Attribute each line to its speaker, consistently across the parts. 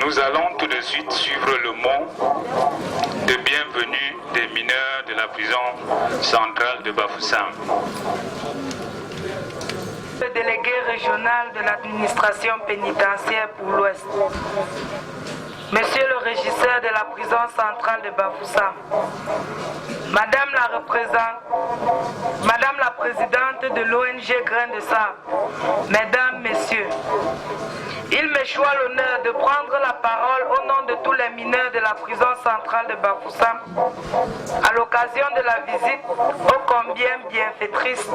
Speaker 1: Nous allons tout de suite suivre le mot de bienvenue des mineurs de la prison centrale de Bafoussam.
Speaker 2: Le délégué régional de l'administration pénitentiaire pour l'Ouest. Monsieur le régisseur de la prison centrale de Bafoussam. Madame la présidente de l'ONG Grain de Sable. Mesdames, Messieurs. Il m'échoit l'honneur de prendre la parole au nom de tous les mineurs de la prison centrale de Bafoussam à l'occasion de la visite ô combien bienfaitrice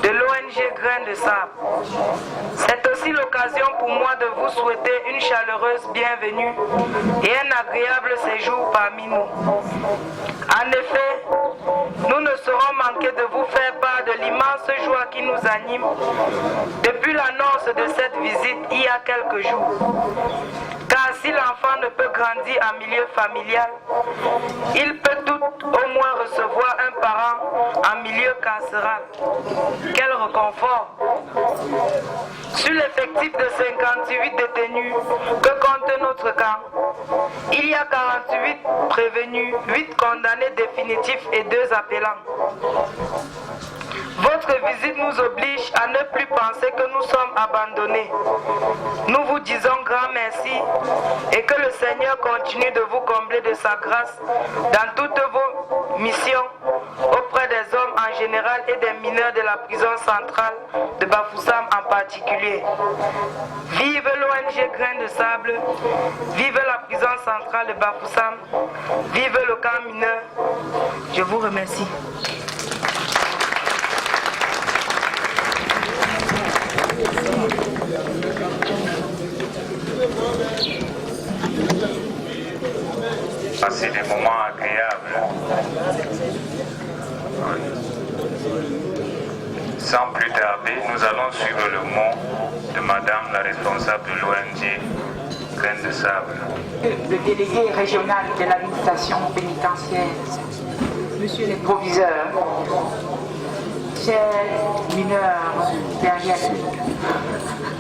Speaker 2: de l'ONG Grain de Sable. C'est aussi l'occasion pour moi de vous souhaiter une chaleureuse bienvenue et un agréable séjour parmi nous. En effet, nous ne saurons manquer de vous faire part de l'immense joie qui nous anime depuis l'annonce de cette visite il y a quelques jours. Car si l'enfant ne peut grandir en milieu familial, il peut tout au moins recevoir un parent en milieu carcéral. Quel réconfort! Sur l'effectif de 58 détenus que compte notre camp, il y a 48 prévenus, 8 condamnés définitifs et 2 appellants. Votre visite nous oblige à ne plus penser que nous sommes abandonnés. Nous vous disons grand merci et que le Seigneur continue de vous combler de sa grâce dans toutes vos missions auprès des hommes en général et des mineurs de la prison centrale de Bafoussam en particulier. Vive l'ONG Grain de Sable, vive la prison centrale de Bafoussam, vive le camp mineur. Je vous remercie.
Speaker 1: Passer des moments agréables. Sans plus tarder, nous allons suivre le mot de Madame la responsable de l'ONG Grain de Sable.
Speaker 3: Le délégué régional de l'administration pénitentiaire, Monsieur le proviseur, chers mineurs derrière,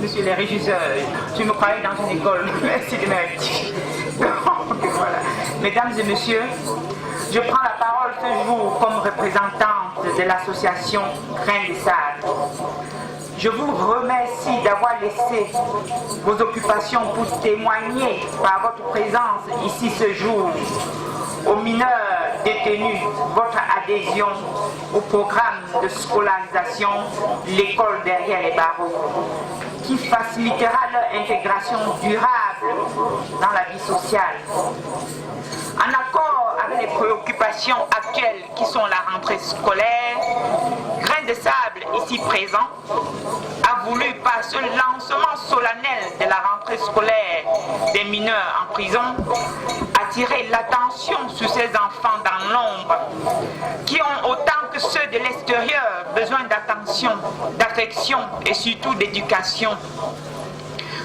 Speaker 3: Monsieur le régisseur, tu me croyais dans une école, merci de m'inviter. Voilà. Mesdames et messieurs, je prends la parole ce jour comme représentante de l'association Grain de Sable. Je vous remercie d'avoir laissé vos occupations pour témoigner par votre présence ici ce jour aux mineurs détenus votre adhésion au programme de scolarisation L'école derrière les barreaux, qui facilitera leur intégration durable dans la vie sociale. En accord avec les préoccupations actuelles qui sont la rentrée scolaire, Grain de Sable, ici présent, a voulu par ce lancement solennel de la rentrée scolaire des mineurs en prison attirer l'attention sur ces enfants dans l'ombre qui ont autant que ceux de l'extérieur besoin d'attention, d'affection et surtout d'éducation.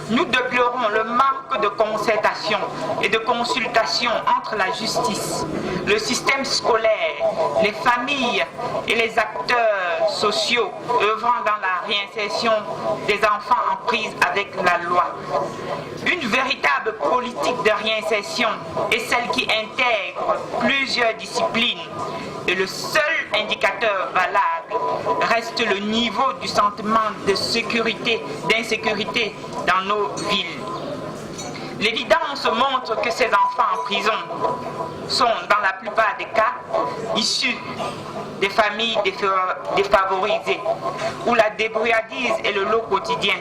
Speaker 3: Nous déplorons le manque de concertation et de consultation entre la justice, le système scolaire, les familles et les acteurs sociaux œuvrant dans la réinsertion des enfants en prise avec la loi. Une véritable politique de réinsertion est celle qui intègre plusieurs disciplines et le seul indicateur valable reste le niveau du sentiment de sécurité, d'insécurité dans nos villes. L'évidence montre que ces enfants en prison sont, dans la plupart des cas, issus des familles défavorisées, où la débrouillardise est le lot quotidien.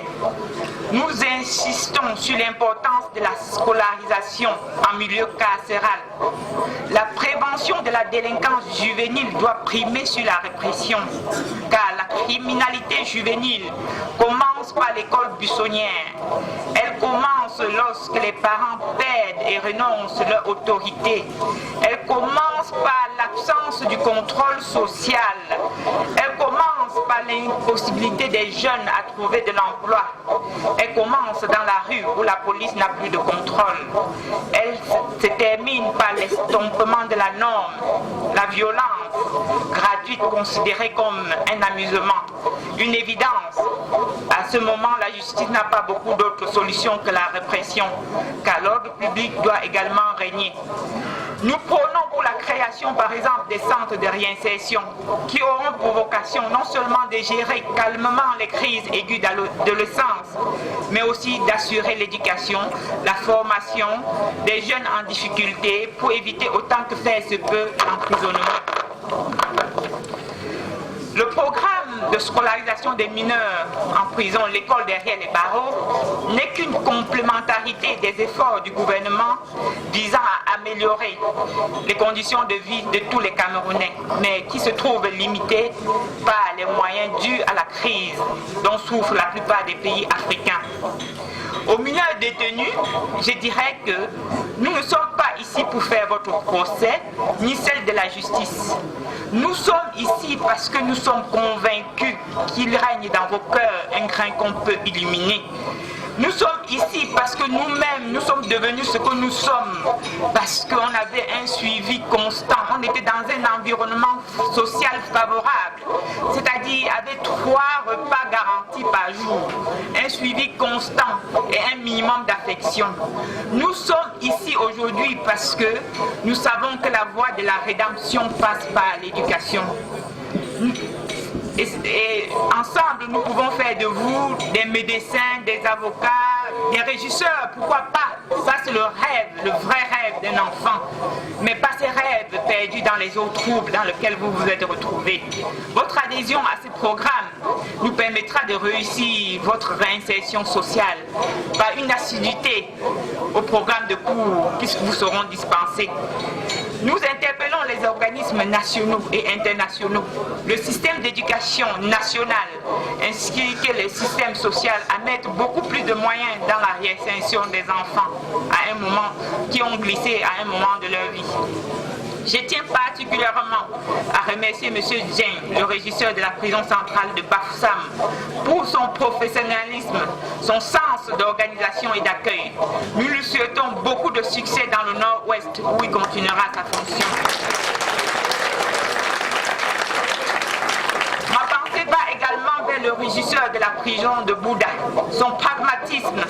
Speaker 3: Nous insistons sur l'importance de la scolarisation en milieu carcéral. La prévention de la délinquance juvénile doit primer sur la répression, car la criminalité juvénile commence par l'école buissonnière. Elle commence lorsque les parents perdent et renoncent leur autorité. Elle commence par l'absence du contrôle social. Elle commence commence par l'impossibilité des jeunes à trouver de l'emploi. Elle commence dans la rue où la police n'a plus de contrôle. Elle se termine par l'estompement de la norme, la violence gratuite considérée comme un amusement, une évidence. À ce moment, la justice n'a pas beaucoup d'autres solutions que la répression, car l'ordre public doit également régner. Nous prônons pour la création, par exemple, des centres de réinsertion qui auront pour vocation non seulement de gérer calmement les crises aiguës d'adolescence, mais aussi d'assurer l'éducation, la formation des jeunes en difficulté pour éviter autant que faire se peut l'emprisonnement. Le programme de scolarisation des mineurs en prison, l'école derrière les barreaux, n'est qu'une complémentarité des efforts du gouvernement visant à améliorer les conditions de vie de tous les Camerounais, mais qui se trouvent limités par les moyens dus à la crise dont souffrent la plupart des pays africains. Aux mineurs détenus, je dirais que nous ne sommes pas ici pour faire votre procès, ni celle de la justice. Nous sommes ici parce que nous sommes convaincus qu'il règne dans vos cœurs un grain qu'on peut illuminer. Nous sommes ici parce que nous-mêmes, nous sommes devenus ce que nous sommes, parce qu'on avait un suivi constant, on était dans un environnement social favorable, c'est-à-dire avec 3 repas garantis par jour, un suivi constant et un minimum d'affection. Nous sommes ici aujourd'hui parce que nous savons que la voie de la rédemption passe par l'éducation. Et ensemble, nous pouvons faire de vous des médecins, des avocats, des régisseurs, pourquoi pas. Ça, c'est le rêve, le vrai rêve d'un enfant. Mais pas ces rêves perdus dans les eaux troubles dans lesquelles vous vous êtes retrouvés. Votre adhésion à ces programmes nous permettra de réussir votre réinsertion sociale par une assiduité au programme de cours qui vous seront dispensés. Nous interpellons les organismes nationaux et internationaux, le système d'éducation national, ainsi que les systèmes sociaux à mettre beaucoup plus de moyens dans la réinsertion des enfants à un moment, qui ont glissé à un moment de leur vie. Je tiens particulièrement à remercier M. Dieng, le régisseur de la prison centrale de Bafoussam, pour son professionnalisme, son sens d'organisation et d'accueil. Nous lui souhaitons beaucoup de succès dans le Nord-Ouest où il continuera sa fonction. Ma pensée va également vers le régisseur de la prison de Bouddha. Son pragmatisme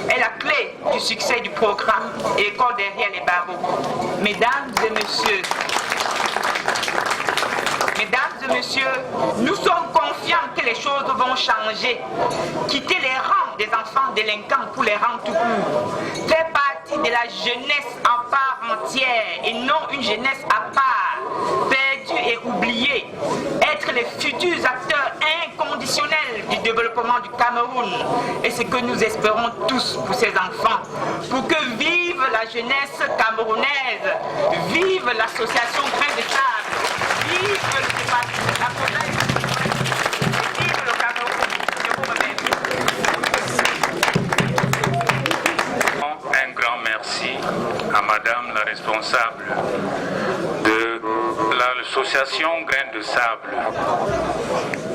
Speaker 3: est la clé du succès du programme École derrière les barreaux. Mesdames et messieurs, nous sommes confiants que les choses vont changer. Quitter les rangs des enfants délinquants pour les rangs tout court. Faire partie de la jeunesse en part entière et non une jeunesse à part, perdue et oubliée. Être les futurs acteurs inconditionnels du développement du Cameroun. Et c'est ce que nous espérons tous pour ces enfants. Pour que vive la jeunesse camerounaise, vive l'association Grain de Sable, vive la province, vive le Cameroun. Je vous remercie.
Speaker 1: Un grand merci à Madame la responsable de l'association Grain de Sable.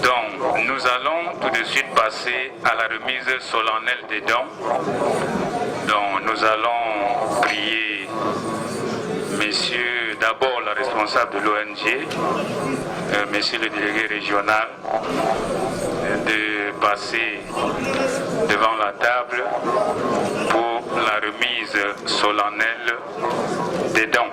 Speaker 1: Donc, nous allons tout de suite passer à la remise solennelle des dons. Donc, nous allons prier Messieurs, d'abord la responsable de l'ONG, Monsieur le délégué régional, de passer devant la table pour la remise solennelle des dons.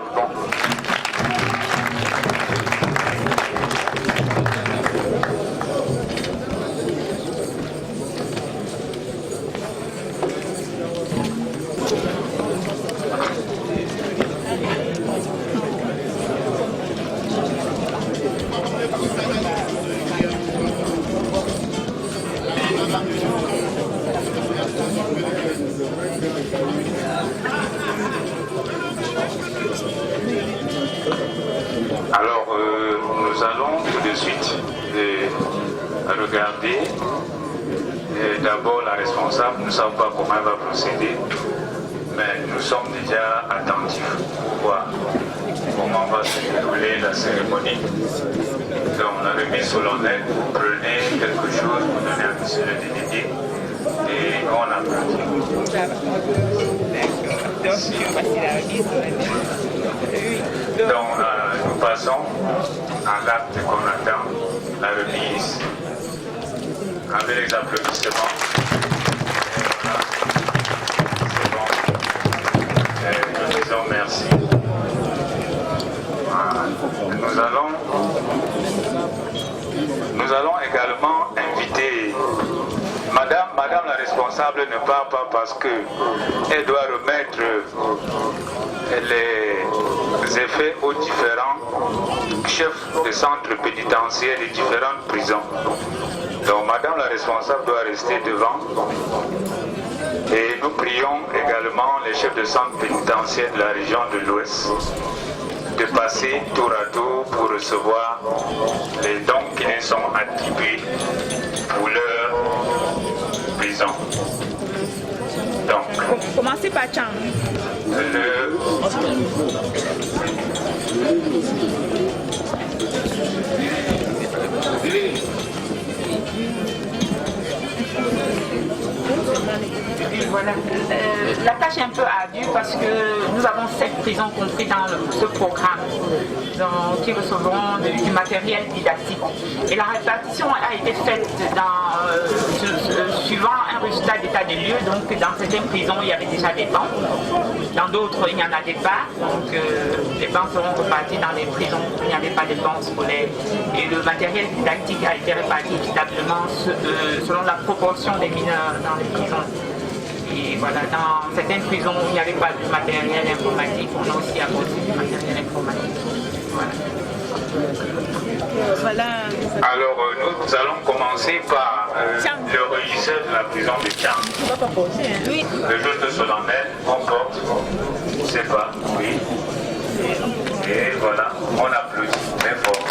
Speaker 1: Alors, nous allons tout de suite regarder d'abord la responsable. Nous ne savons pas comment elle va procéder, mais nous sommes déjà attentifs pour voir comment va se dérouler la cérémonie. Dans la remise solennelle, vous prenez quelque chose, vous donnez à monsieur le délégué et on applaudit. Donc nous passons à l'acte qu'on attend, la remise, avec les applaudissements. C'est bon. Nous disons merci. Nous allons également inviter Madame la responsable ne part pas parce qu'elle doit remettre les effets aux différents chefs de centres pénitentiaires des différentes prisons. Donc Madame la responsable doit rester devant. Et nous prions également les chefs de centres pénitentiaires de la région de l'Ouest de passer tour à tour pour recevoir les dons qui les sont attribués pour leur prison. Donc,
Speaker 4: commencez par Cham.
Speaker 3: Voilà. La tâche est un peu ardue parce que nous avons 7 prisons comprises dans ce programme qui recevront du matériel didactique. Et la répartition a été faite suivant un résultat d'état des lieux. Donc dans certaines prisons, il y avait déjà des bancs. Dans d'autres, il n'y en avait pas. Donc les bancs seront repartis dans les prisons où il n'y avait pas de bancs scolaires. Et le matériel didactique a été réparti équitablement selon la proportion des mineurs dans les prisons. Et voilà, dans certaines prisons où il n'y avait pas de matériel informatique, on a aussi apporté du matériel informatique.
Speaker 4: Voilà.
Speaker 1: Alors, nous allons commencer par le régisseur de la prison de Cham.
Speaker 4: Oui.
Speaker 1: Le jour de solennel, on porte, je ne sais pas, oui. Et voilà, on applaudit très fort.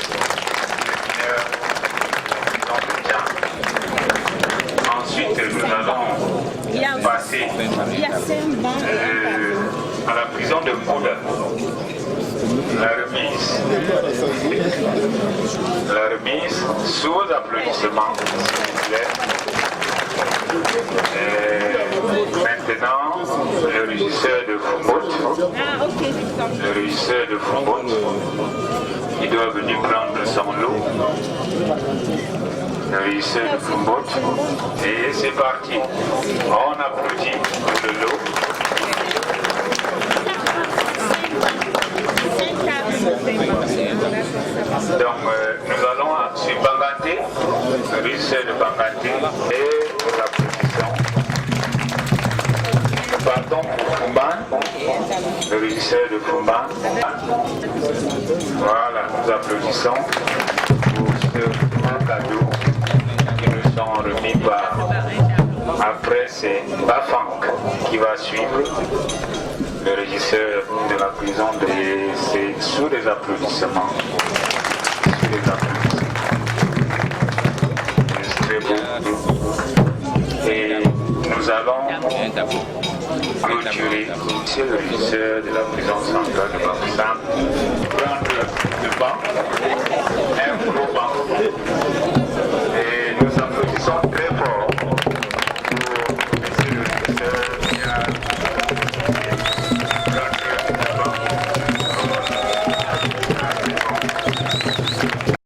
Speaker 1: Ensuite, nous allons passer à la prison de Mouda. La remise sous applaudissements, s'il vous plaît. Maintenant, le régisseur de Fumbout. Le régisseur de Fumbout, il doit venir prendre son lot. Le régisseur de Fumbout. Et c'est parti. On applaudit pour le lot. Donc nous allons sur Banganté, le régisseur de Banganté, et nous applaudissons. Nous partons pour Fumban, le régisseur de Fumban. Voilà, nous applaudissons pour ce cadeau qui nous sont remis par. Après, c'est Bafang qui va suivre. Le régisseur de la prison, c'est sous les applaudissements. Sous les applaudissements. C'est très beau. Et nous allons clôturer. C'est le régisseur de la prison centrale de Bafoussam. Prendre le banc.